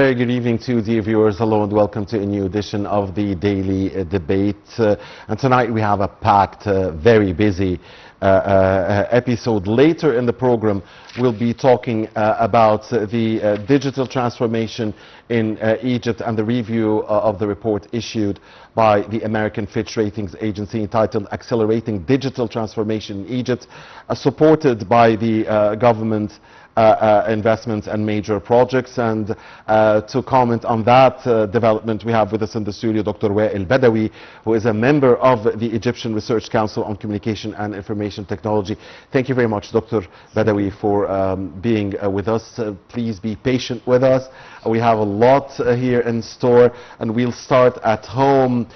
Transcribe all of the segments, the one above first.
very good evening to dear viewers. Hello and welcome to a new edition of the Daily Debate. And tonight we have a packed, very busy episode. Later in the program, we'll be talking about the digital transformation in Egypt and the review of the report issued by the American Fitch Ratings Agency entitled Accelerating Digital Transformation in Egypt, supported by the government investments and major projects. And to comment on that development, we have with us in the studio Dr. Wael Badawy, who is a member of the Egyptian Research Council on Communication and Information Technology. Thank you very much, Dr. Badawy, for being with us. Please be patient with us. We have a lot here in store, and we'll start at home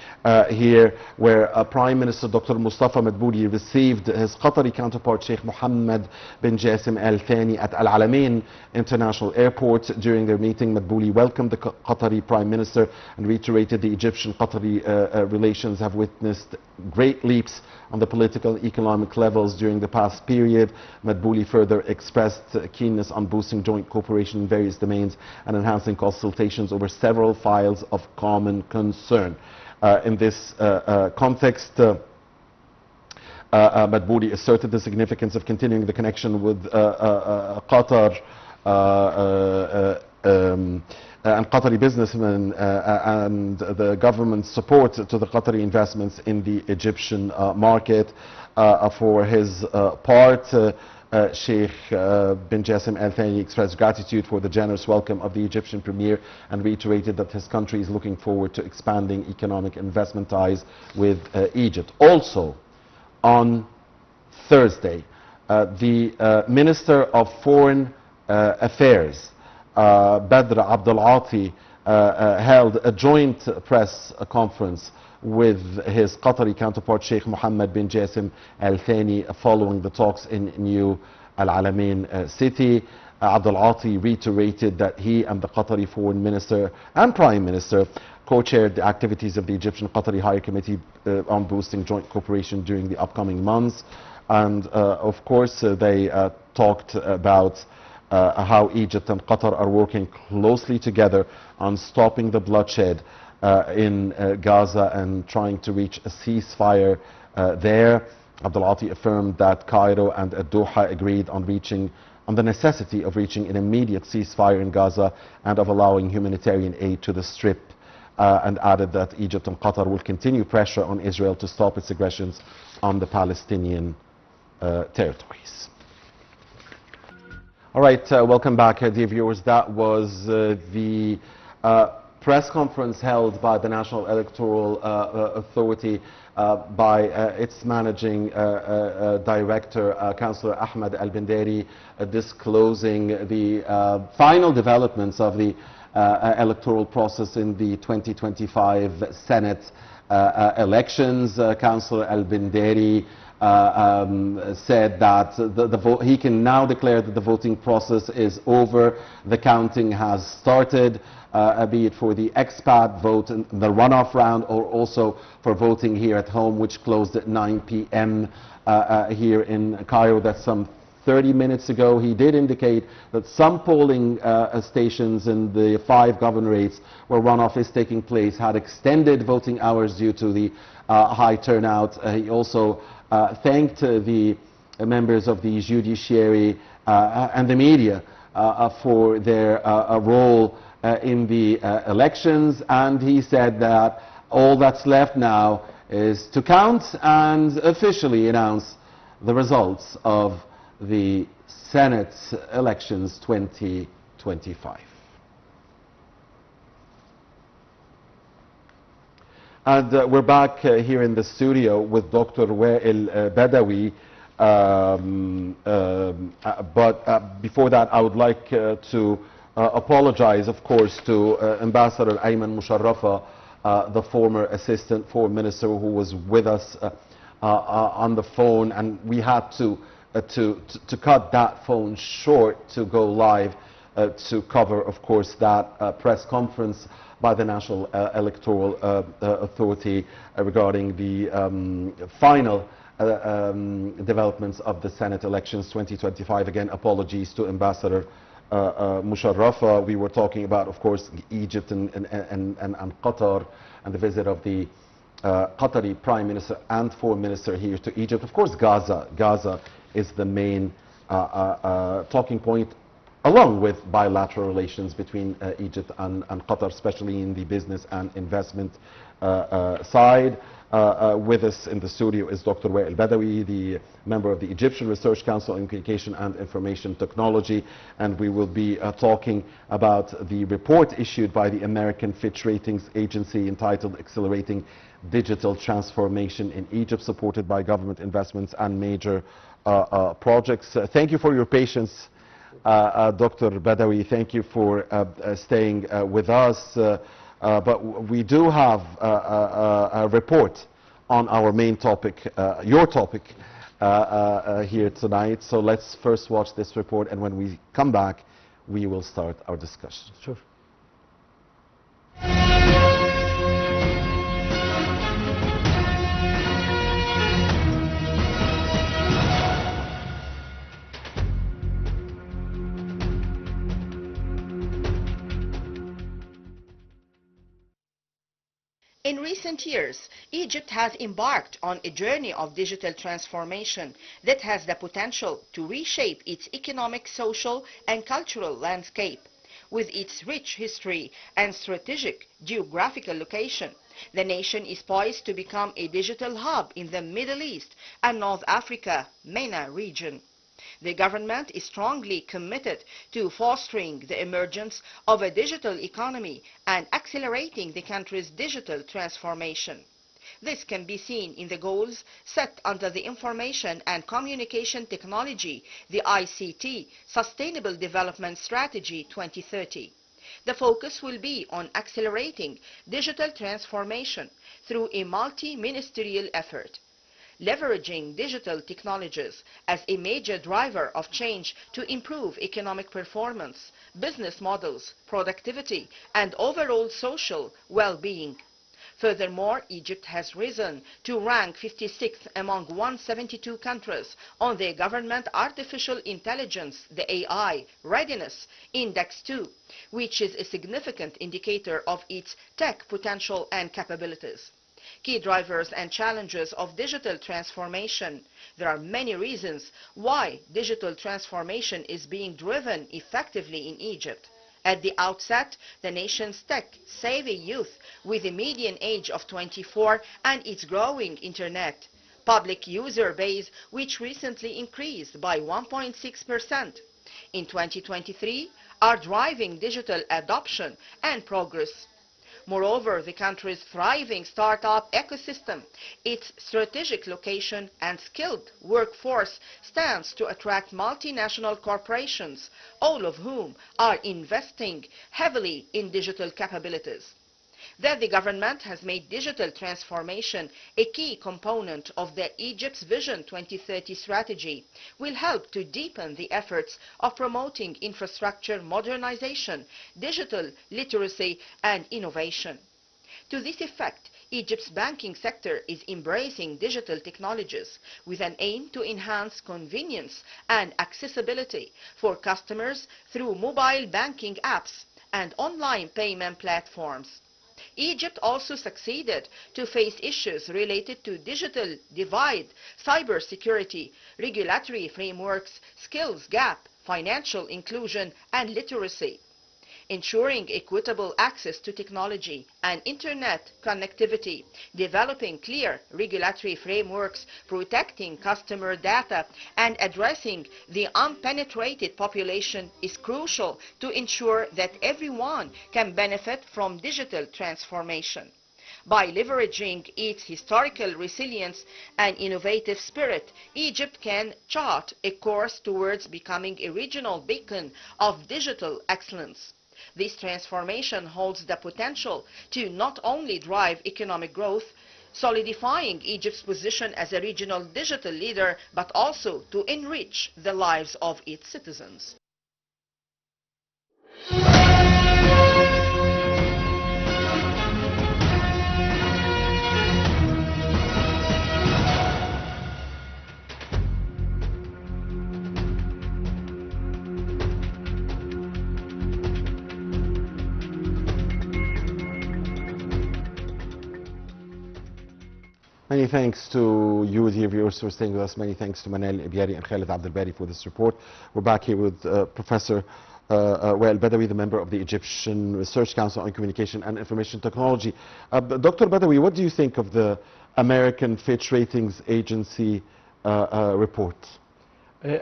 here, where Prime Minister Dr. Mustafa Madbouli received his Qatari counterpart Sheikh Mohammed bin Jassim Al Thani at Al Alamein International Airport. During their meeting, Madbouli welcomed the Qatari Prime Minister and reiterated the Egyptian-Qatari relations have witnessed great leaps on the political and economic levels during the past period. Madbouli further expressed keenness on boosting joint cooperation in various domains and enhancing consultations over several files of common concern. In this context, Madbouli asserted the significance of continuing the connection with Qatar and Qatari businessmen and the government's support to the Qatari investments in the Egyptian market. For his part, Sheikh bin Jassim Al Thani expressed gratitude for the generous welcome of the Egyptian premier and reiterated that his country is looking forward to expanding economic investment ties with Egypt. Also, on Thursday, the Minister of Foreign Affairs, Badr Abdul Ati, held a joint press conference with his Qatari counterpart Sheikh Mohammed bin Jassim Al Thani following the talks in New Al Alamein city. Abdul Ati reiterated that he and the Qatari Foreign Minister and Prime Minister co-chaired the activities of the Egyptian-Qatari Higher Committee on boosting joint cooperation during the upcoming months. And of course, they talked about how Egypt and Qatar are working closely together on stopping the bloodshed in Gaza and trying to reach a ceasefire there. Abdul Ati affirmed that Cairo and Doha agreed on the necessity of reaching an immediate ceasefire in Gaza and of allowing humanitarian aid to the Strip, and added that Egypt and Qatar will continue pressure on Israel to stop its aggressions on the Palestinian territories. All right, welcome back, dear viewers. That was the press conference held by the National Electoral Authority by its managing director, Councillor Ahmed Al-Bindari, disclosing the final developments of the electoral process in the 2025 Senate elections. Councillor Al-Bindari said that he can now declare that the voting process is over. The counting has started, be it for the expat vote in the runoff round or also for voting here at home, which closed at 9 p.m. Here in Cairo. That's some 30 minutes ago. He did indicate that some polling stations in the 5 governorates where runoff is taking place had extended voting hours due to the high turnout. He also thanked the members of the judiciary and the media for their role in the elections, and he said that all that's left now is to count and officially announce the results of the Senate elections 2025. And we're back here in the studio with Dr. Wael Badawy. But before that, I would like to apologize, of course, to Ambassador Ayman Musharrafa, the former Assistant Foreign Minister, who was with us on the phone, and we had to cut that phone short to go live to cover, of course, that press conference by the National Electoral Authority regarding the final developments of the Senate elections 2025. Again, apologies to Ambassador Musharrafa. We were talking about, of course, Egypt and Qatar, and the visit of the Qatari Prime Minister and Foreign Minister here to Egypt. Of course, Gaza. Gaza is the main talking point, along with bilateral relations between Egypt and Qatar, especially in the business and investment side. With us in the studio is Dr. Wael Badawy, the member of the Egyptian Research Council in Communication and Information Technology, and we will be talking about the report issued by the American Fitch Ratings Agency entitled Accelerating Digital Transformation in Egypt, supported by government investments and major projects. Thank you for your patience, Dr. Badawy. Thank you for staying with us. But we do have a report on our main topic, your topic, here tonight. So let's first watch this report, and when we come back, we will start our discussion. Sure. In recent years, Egypt has embarked on a journey of digital transformation that has the potential to reshape its economic, social, and cultural landscape. With its rich history and strategic geographical location, the nation is poised to become a digital hub in the Middle East and North Africa, MENA region. The government is strongly committed to fostering the emergence of a digital economy and accelerating the country's digital transformation. This can be seen in the goals set under the Information and Communication Technology, the ICT, Sustainable Development Strategy 2030. The focus will be on accelerating digital transformation through a multi-ministerial effort, leveraging digital technologies as a major driver of change to improve economic performance, business models, productivity, and overall social well-being. Furthermore, Egypt has risen to rank 56th among 172 countries on the Government Artificial Intelligence, the AI, Readiness Index 2, which is a significant indicator of its tech potential and capabilities. Key drivers and challenges of digital transformation. There are many reasons why digital transformation is being driven effectively in Egypt. At the outset, the nation's tech-savvy youth with a median age of 24 and its growing internet public user base, which recently increased by 1.6% in 2023, are driving digital adoption and progress. Moreover, the country's thriving startup ecosystem, its strategic location and skilled workforce stands to attract multinational corporations, all of whom are investing heavily in digital capabilities. That the government has made digital transformation a key component of the Egypt's Vision 2030 strategy will help to deepen the efforts of promoting infrastructure modernization, digital literacy, and innovation. To this effect, Egypt's banking sector is embracing digital technologies with an aim to enhance convenience and accessibility for customers through mobile banking apps and online payment platforms. Egypt also succeeded to face issues related to digital divide, cybersecurity, regulatory frameworks, skills gap, financial inclusion, and literacy. Ensuring equitable access to technology and internet connectivity, developing clear regulatory frameworks, protecting customer data, and addressing the unpenetrated population is crucial to ensure that everyone can benefit from digital transformation. By leveraging its historical resilience and innovative spirit, Egypt can chart a course towards becoming a regional beacon of digital excellence. This transformation holds the potential to not only drive economic growth, solidifying Egypt's position as a regional digital leader, but also to enrich the lives of its citizens. Many thanks to you, dear viewers, for staying with us. Many thanks to Manal Ibiari and Khalid Abdelbari for this report. We're back here with Professor Wael Badawy, the member of the Egyptian Research Council on Communication and Information Technology. Dr. Badawy, what do you think of the American Fitch Ratings Agency report?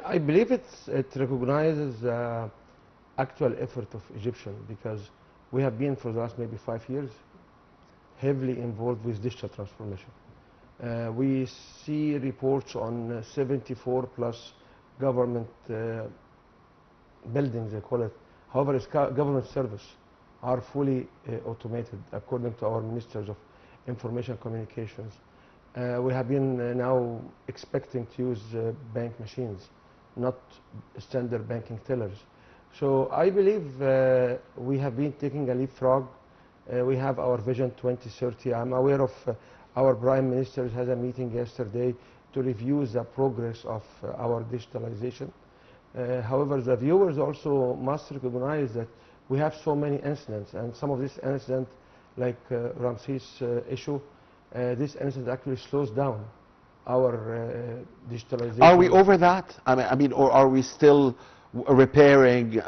I believe it recognizes the actual effort of Egyptian, because we have been for the last maybe 5 years heavily involved with digital transformation. We see reports on 74 plus government buildings, they call it. However, it's government service are fully automated according to our ministers of information communications. We have been now expecting to use bank machines, not standard banking tellers. So I believe we have been taking a leapfrog. We have our Vision 2030. I'm aware of our Prime Minister has a meeting yesterday to review the progress of our digitalization. However, the viewers also must recognize that we have so many incidents, and some of these incidents, like Ramses issue, this incident actually slows down our digitalization. Are we over that? I mean, or are we still repairing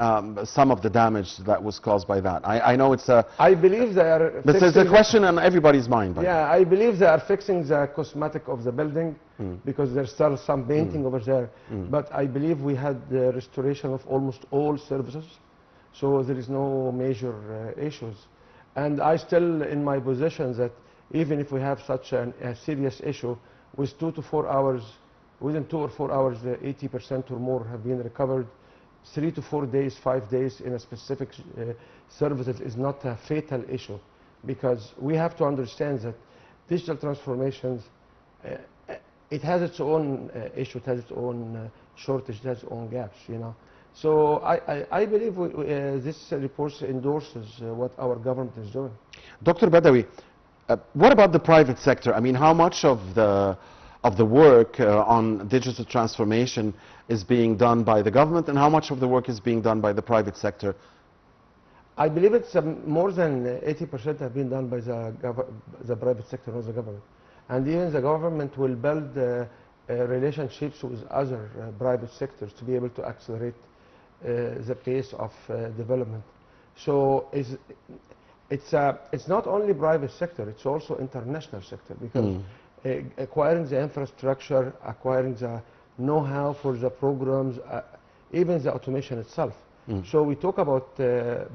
some of the damage that was caused by that? I know it's a... I believe they are... This is a question on everybody's mind. Yeah, I believe they are fixing the cosmetic of the building because there's still some painting over there. But I believe we had the restoration of almost all services, so there is no major issues. And I still in my position that even if we have such a serious issue, with 2 to 4 hours, within 2 or 4 hours, 80% or more have been recovered. 3 to 4 days, 5 days in a specific services is not a fatal issue, because we have to understand that digital transformations, it has its own issue, it has its own shortage, it has its own gaps, you know. So I believe this report endorses what our government is doing. Dr. Badawy, what about the private sector? I mean, how much of the work on digital transformation is being done by the government, and how much of the work is being done by the private sector? I believe it's more than 80% have been done by the private sector, not the government. And even the government will build relationships with other private sectors to be able to accelerate the pace of development. So it's not only private sector, it's also international sector, because acquiring the infrastructure, acquiring the know-how for the programs, even the automation itself. So we talk about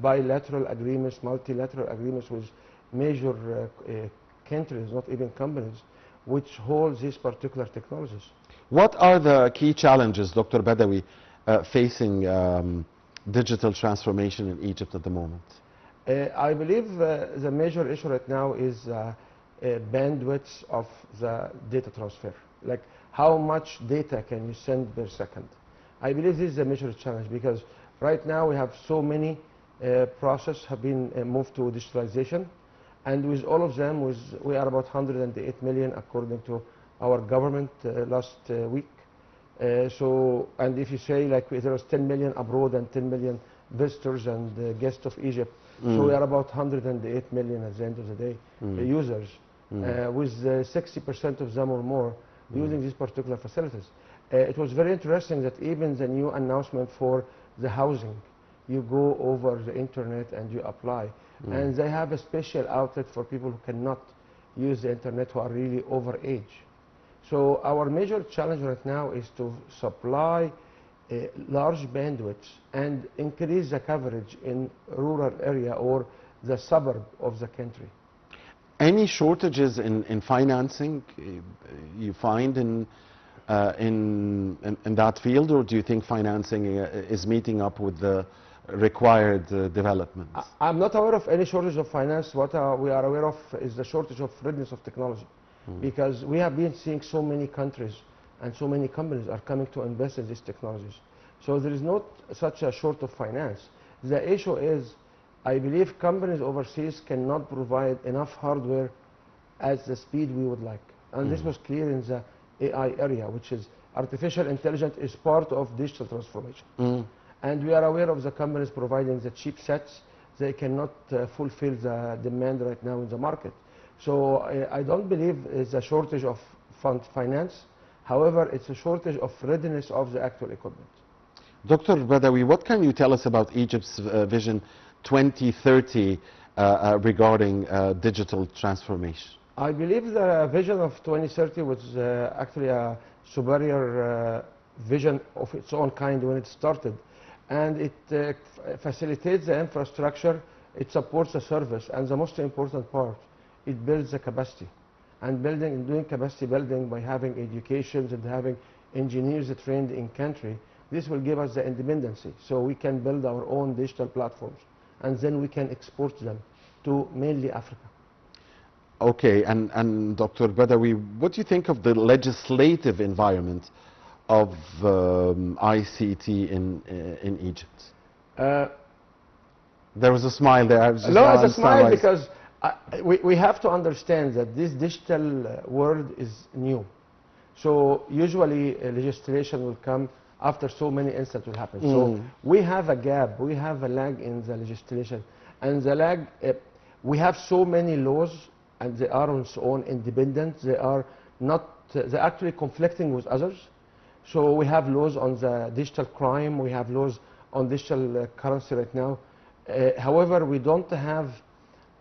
bilateral agreements, multilateral agreements with major countries, not even companies, which hold these particular technologies. What are the key challenges, Dr. Badawy, facing digital transformation in Egypt at the moment? I believe the major issue right now is bandwidth of the data transfer. Like, how much data can you send per second? I believe this is a major challenge, because right now we have so many processes have been moved to digitalization, and with all of them, we are about 108 million according to our government last week. And if you say like there was 10 million abroad and 10 million visitors and guests of Egypt, so we are about 108 million at the end of the day users, with 60% of them or more using these particular facilities. It was very interesting that even the new announcement for the housing, you go over the internet and you apply, and they have a special outlet for people who cannot use the internet, who are really over age. So our major challenge right now is to supply large bandwidths and increase the coverage in rural area or the suburb of the country. Any shortages in financing you find in that field, or do you think financing is meeting up with the required developments? I'm not aware of any shortage of finance. What we are aware of is the shortage of readiness of technology, because we have been seeing so many countries and so many companies are coming to invest in these technologies. So there is not such a short of finance. The issue is, I believe companies overseas cannot provide enough hardware at the speed we would like. And this was clear in the AI area, which is artificial intelligence is part of digital transformation. And we are aware of the companies providing the chipsets. They cannot fulfill the demand right now in the market. So I don't believe it's a shortage of finance. However, it's a shortage of readiness of the actual equipment. Dr. Badawy, what can you tell us about Egypt's Vision 2030 regarding digital transformation? I believe the vision of 2030 was actually a superior vision of its own kind when it started. And it facilitates the infrastructure, it supports the service, and the most important part, it builds the capacity. And doing capacity building by having education and having engineers trained in country, this will give us the independency. So we can build our own digital platforms, and then we can export them to mainly Africa. Okay, and Dr. Badawy, what do you think of the legislative environment of ICT in Egypt? There was a smile there. I was just no, it's a smile because we have to understand that this digital world is new. So usually legislation will come after so many incidents will happen. So we have a gap, we have a lag in the legislation. And the lag, we have so many laws, and they are on its own independent. They are not, they're actually conflicting with others. So we have laws on the digital crime, we have laws on digital currency right now. However, we don't have,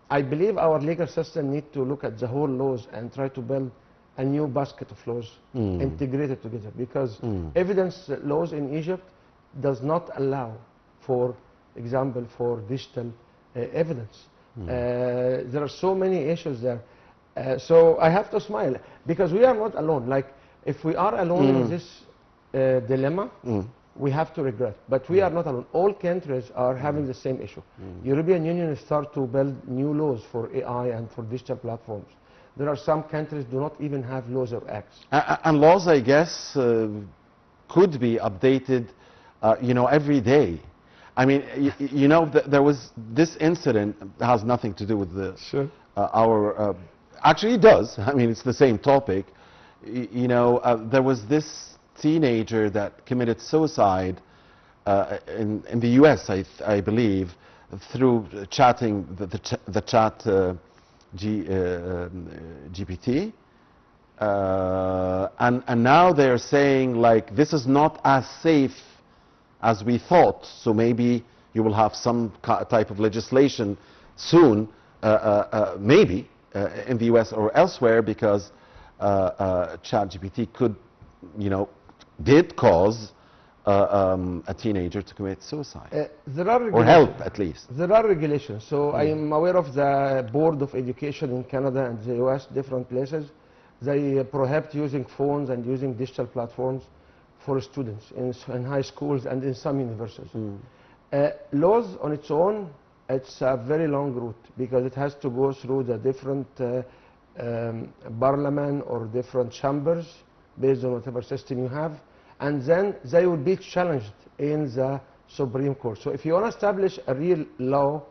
I believe our legal system needs to look at the whole laws and try to build a new basket of laws integrated together, because evidence laws in Egypt does not allow, for example, for digital evidence. There are so many issues there. So I have to smile because we are not alone. Like if we are alone in this dilemma, we have to regret. But we are not alone. All countries are having the same issue. European Union start to build new laws for AI and for digital platforms. There are some countries do not even have laws or acts. And laws, I guess, could be updated, every day. I mean, there was this incident has nothing to do with the actually it does. I mean, it's the same topic. There was this teenager that committed suicide in the U.S., I believe, through chatting the chat GPT, and now they're saying like this is not as safe as we thought. So maybe you will have some type of legislation soon, maybe in the U.S. or elsewhere, because ChatGPT did cause a teenager to commit suicide, or help at least. There are regulations. So I am aware of the Board of Education in Canada and the U.S., different places. They prohibit using phones and using digital platforms for students in high schools and in some universities. Laws on its own, it's a very long route because it has to go through the different parliament or different chambers based on whatever system you have, and then they will be challenged in the Supreme Court. So if you want to establish a real law,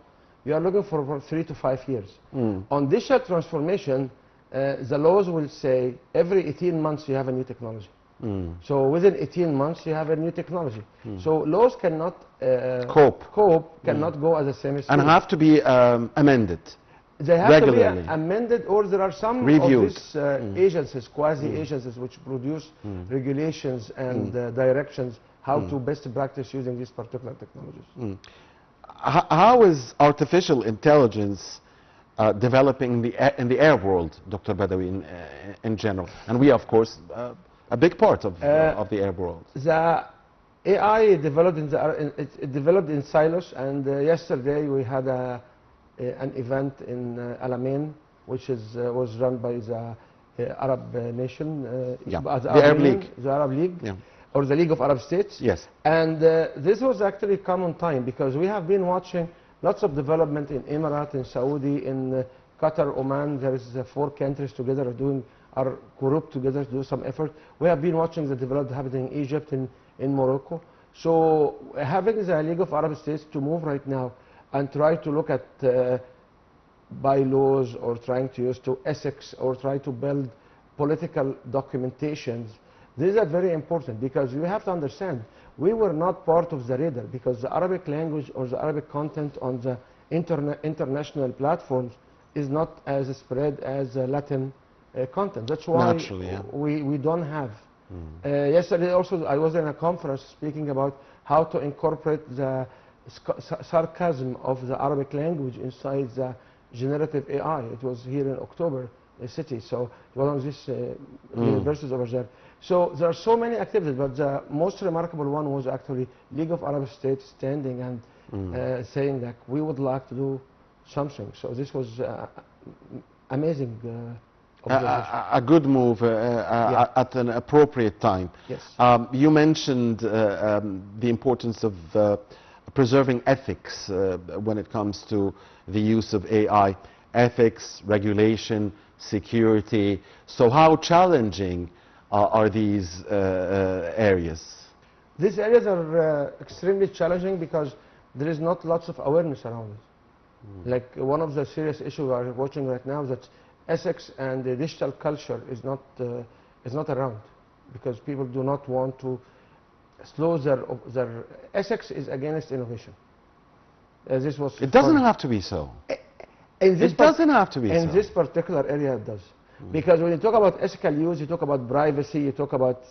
you are looking for 3 to 5 years. On digital transformation, the laws will say every 18 months you have a new technology. So within 18 months you have a new technology. So laws cannot cannot go at the same speed. And have to be amended. They have regularly. To be amended, or there are some reviewed. Of these agencies, quasi-agencies, which produce regulations and directions how to best practice using these particular technologies. How is artificial intelligence developing in the air world, Dr. Badawy, in general? And we, of course, a big part of the air world. The AI developed it developed in silos, and yesterday we had an event in Alamein, which was run by the Arab nation, the Arab League. The Arab League, or the League of Arab States. Yes. And this was actually come on time because we have been watching lots of development in Emirates, in Saudi, in Qatar, Oman. There is 4 countries together are grouped together to do some effort. We have been watching the development happening in Egypt, in Morocco. So having the League of Arab States to move right now and try to look at bylaws, or trying to use to ethics, or try to build political documentations, these are very important because you have to understand we were not part of the radar because the Arabic language or the Arabic content on the international platforms is not as spread as Latin content. That's why Naturally, yeah. we don't have. Yesterday also I was in a conference speaking about how to incorporate the sarcasm of the Arabic language inside the generative AI. It was here in October city, so one of these universities over there. So there are so many activities, but the most remarkable one was actually League of Arab States standing and saying that we would like to do something. So this was amazing. A good move at an appropriate time. Yes. You mentioned the importance of preserving ethics when it comes to the use of AI. Ethics, regulation, security. So how challenging are these areas? These areas are extremely challenging because there is not lots of awareness around it. Like one of the serious issues we are watching right now is that ethics and the digital culture is not around, because people do not want to slow their ethics is against innovation. This was. It doesn't have to be so. It doesn't have to be so. In this particular area, it does. Because when you talk about ethical use, you talk about privacy, you talk about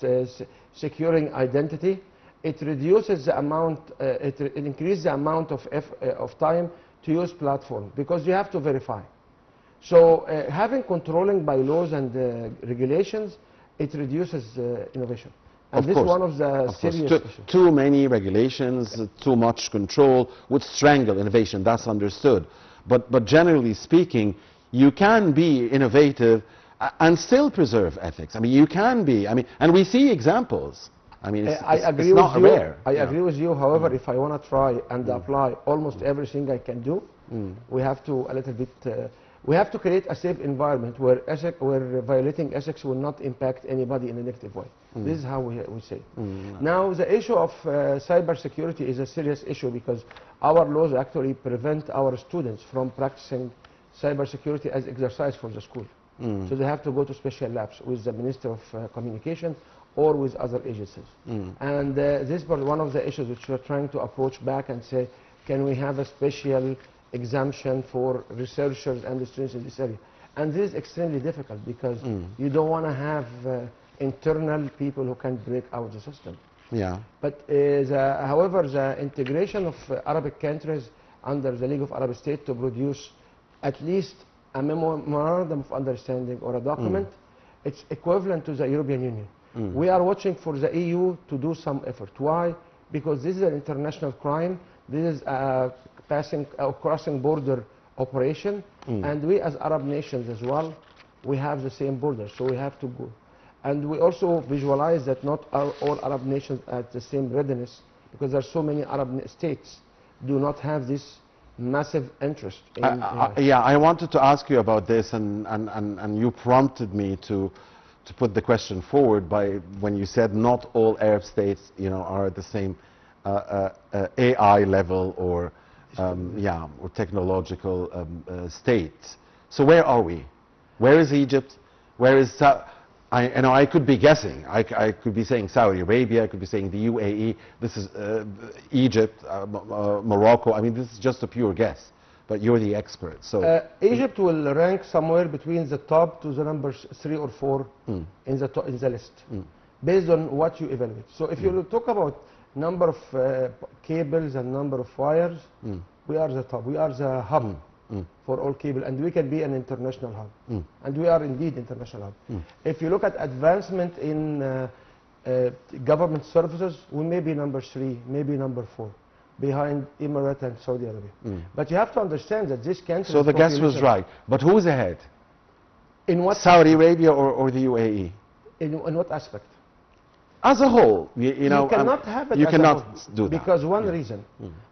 securing identity. It reduces the amount, it increases the amount of time to use platform, because you have to verify. So having controlling by laws and regulations, it reduces innovation. And this is one of the serious issues. Too many regulations, too much control would strangle innovation. That's understood. But generally speaking, you can be innovative and still preserve ethics. I mean, you can be. I mean, and we see examples. I mean, it's not rare. I agree with you. However, if I want to try and apply almost everything I can do, we have to we have to create a safe environment where violating ethics will not impact anybody in a negative way. This is how we say. Now, the issue of cybersecurity is a serious issue, because our laws actually prevent our students from practicing cybersecurity as exercise for the school. So they have to go to special labs with the Minister of Communication or with other agencies. And this was one of the issues which we're trying to approach back and say, can we have a special exemption for researchers and students in this area? And this is extremely difficult, because you don't want to have internal people who can break out the system. Yeah. But however, the integration of Arabic countries under the League of Arab States to produce at least a memorandum of understanding or a document, it's equivalent to the European Union. We are watching for the EU to do some effort. Why? Because this is an international crime. This is a crossing border operation, and we as Arab nations as well, we have the same border, so we have to go. And we also visualize that not all Arab nations are at the same readiness, because there are so many Arab states do not have this massive interest in yeah, I wanted to ask you about this, and you prompted me to put the question forward by when you said not all Arab states, you know, are at the same AI level or or technological state. So where are we? Where is Egypt? Where is I could be guessing. I could be saying Saudi Arabia. I could be saying the UAE. This is Egypt, Morocco. I mean, this is just a pure guess. But you're the expert. So Egypt will rank somewhere between the top to the numbers 3 or 4 in the list, based on what you evaluate. So if you talk about number of cables and number of wires, we are the top. We are the hub for all cable, and we can be an international hub. And we are indeed international hub. If you look at advancement in government services, we may be number 3, maybe number 4, behind Emirates and Saudi Arabia. But you have to understand that this country. So the guess was right. But who's ahead? In what? Saudi Arabia or the UAE? In what aspect? As a whole, you know, you cannot have it. You as cannot a whole, do that. Because one reason.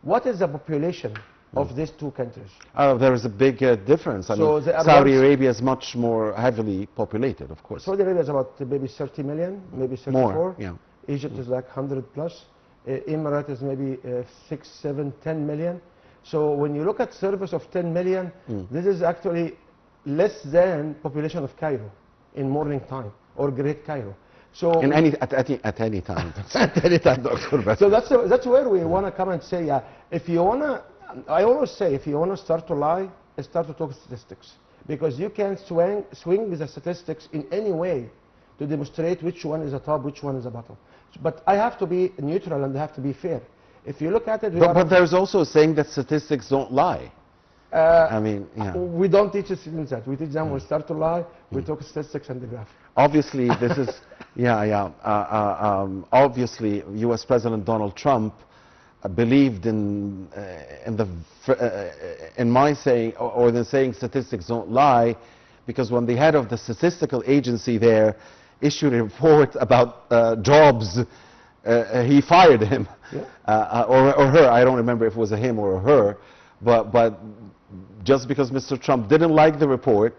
What is the population of these two countries? There is a big difference. I mean, Saudi Arabia is much more heavily populated, of course. Saudi Arabia is about maybe 30 million, maybe 34. More, yeah. Egypt is like 100 plus. Emirates is maybe 6, 7, 10 million. So when you look at service of 10 million, this is actually less than population of Cairo in morning time, or Great Cairo. So at any time. At any time, Dr. So that's where we want to come and say, if you want to, I always say, if you want to start to lie, start to talk statistics. because you can swing the statistics in any way to demonstrate which one is a top, which one is a bottom. But I have to be neutral and I have to be fair. If you look at it, but there's also a saying that statistics don't lie. I mean, yeah. We don't teach the students that. We teach them when we start to lie, we talk statistics and the graph. Obviously, this is, obviously, U.S. President Donald Trump believed in my saying, or the saying statistics don't lie, because when the head of the statistical agency there issued a report about jobs, he fired him, or her. I don't remember if it was a him or a her, but just because Mr. Trump didn't like the report,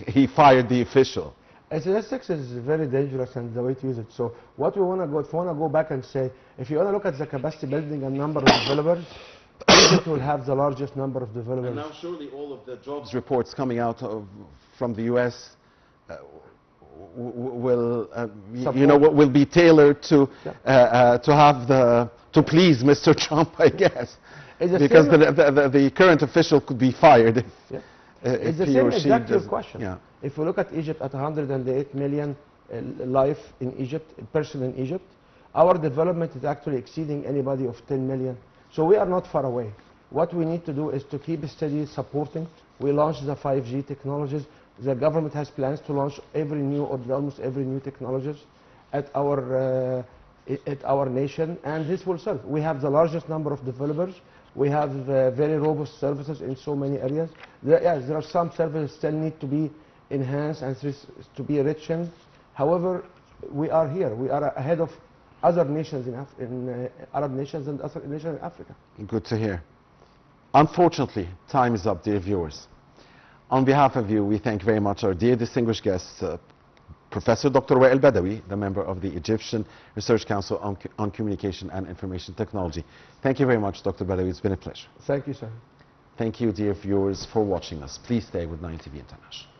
he fired the official. Statistics is very dangerous and the way to use it. So what we want to go, if we want to go back and say, if you want to look at the capacity building and number of developers, Egypt will have the largest number of developers. And now surely all of the jobs reports coming out from the U.S. Will will be tailored to to please Mr. Trump, I guess, because the current official could be fired. It's the same exact question. Yeah. If we look at Egypt at 108 million life in Egypt, person in Egypt, our development is actually exceeding anybody of 10 million. So we are not far away. What we need to do is to keep steady supporting. We launched the 5G technologies. The government has plans to launch almost every new technologies at our nation, and this will serve. We have the largest number of developers. We have very robust services in so many areas. Yes, there are some services still need to be enhanced and to be enriched. However, we are here. We are ahead of other nations in Arab nations and other nations in Africa. Good to hear. Unfortunately, time is up, dear viewers. On behalf of you, we thank very much our dear distinguished guests, Professor Dr. Wael Badawy, the member of the Egyptian Research Council on Communication and Information Technology. Thank you very much, Dr. Badawy. It's been a pleasure. Thank you, sir. Thank you, dear viewers, for watching us. Please stay with 9TV International.